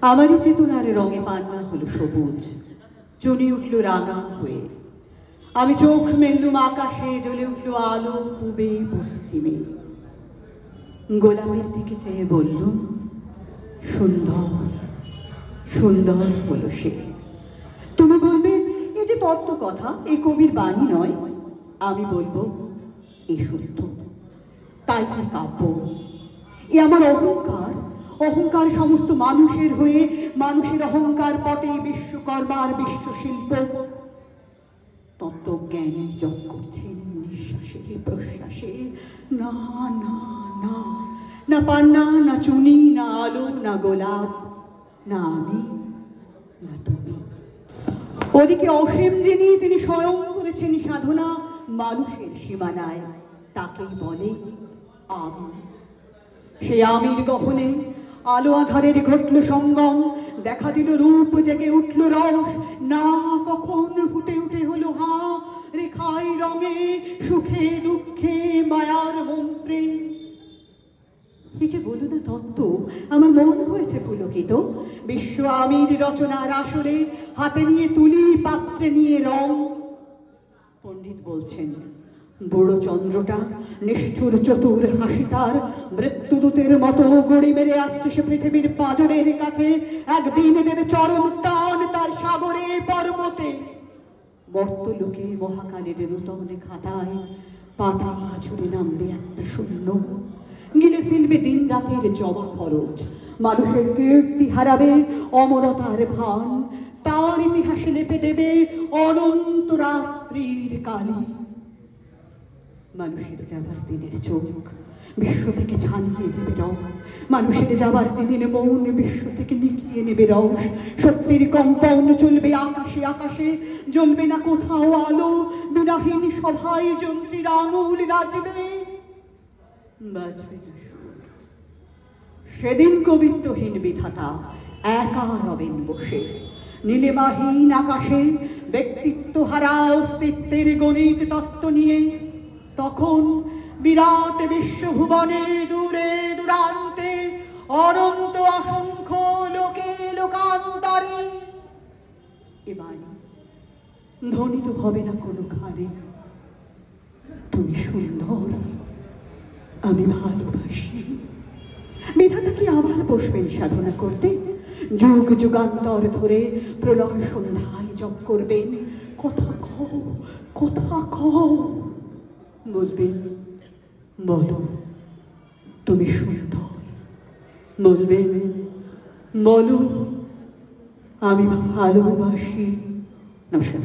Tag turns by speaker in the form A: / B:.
A: আমারই চেতনার রঙে পান্না হলো সবুজ, চলে উঠল রাঙা হয়ে। আমি চোখ মেললুম আকাশে, জ্বলে উঠল আলো পূবে পশ্চিমে। গোলাপের দিকে চেয়ে বললুম, সুন্দর সুন্দর হলো সে। তুমি বলবে এই যে তত্ত্ব কথা, এ কবির বাণী নয়। আমি বলবো এ সত্য, তাই কি কাব্য? এ আমার অহংকার, অহংকার সমস্ত মানুষের হয়ে, মানুষের অহংকার পটে বিশ্বকর্মার বিশ্বশিল্প। তত্ত্বজ্ঞানী জপ করছেন নিঃশ্বাসে প্রশ্বাসে, না না না, না পান্না, না চুনি, না আলো, না গোলাপ, না আমি, না তুমি। ওদিকে অসীম যিনি, তিনি স্বয়ং করেছেন সাধনা মানুষের সীমানায়, তাকেই বলে আমি। সে আমির গহনে আলো আধারের ঘটল সঙ্গম, দেখা দিল রূপ, জেগে উঠল রস, না কখন ফুটে উঠে হলো হা, রেখায় রঙে, সুখে দুঃখে, মায়ার মন্ত্রে। একে বলো না তত্ত্ব, আমার মন হয়েছে পুলকিত। বিশ্ব আমির রচনার আসরে হাতে নিয়ে তুলি, পাত্রে নিয়ে রং। পণ্ডিত বলছেন বুড়ো চন্দ্রটা নিষ্ঠুর চতুর হাসি তার, মৃত্যুদূতের মতো গড়ি মেরে আসছে সে পৃথিবীর পাঁজরের কাছে। একদিন দেবে চরম টান তার সাগরে পর্বতে। মর্তলোকে মহাকালের নূতন খাতায় পাতা ঝুড়ে নামবে একটা শূন্য, গিলে ফেলবে দিন রাতের জমা খরচ। মানুষের কীর্তি হারাবে অমরতার ভান, তার ইতিহাসে লেপে দেবে অনন্ত রাত্রির কালি। মানুষের যাবার দিনের চোখ বিশ্ব থেকে ছানিয়ে দেবে রং, মানুষের যাবার দিনের মন বিশ্ব থেকে নিকিয়ে নেবে রস। সত্যির কম্পাউন্ড চলবে আকাশে আকাশে, জ্বলবে না কোথাও আলো, বিনাহীন সভায় যন্ত্রীর আঙুল নাচবে, বাজবে না সুর। সেদিন কবিত্বহীন বিধাতা একা রবেন বসে, নীলিমাহীন আকাশে ব্যক্তিত্ব হারা অস্তিত্বের গণিত তত্ত্ব নিয়ে। তখন বিরাট বিশ্বভুবনে দূরে দূরান্তে অনন্ত অসংখ্য লোকে লোকান্তরে এবার ধ্বনিত হবে না কোনো খানে, তুমি সুন্দর, আমি ভালোবাসি। বিধাতা কি আবার বসবেন সাধনা করতে? যুগ যুগান্তর ধরে প্রলয় সন্ধ্যায় জপ করবেন, কথা কও, কথা কও। বলবেন বলো তুমি সুন্দর, বলবেন বলো আমি ভালোবাসি। নমস্কার।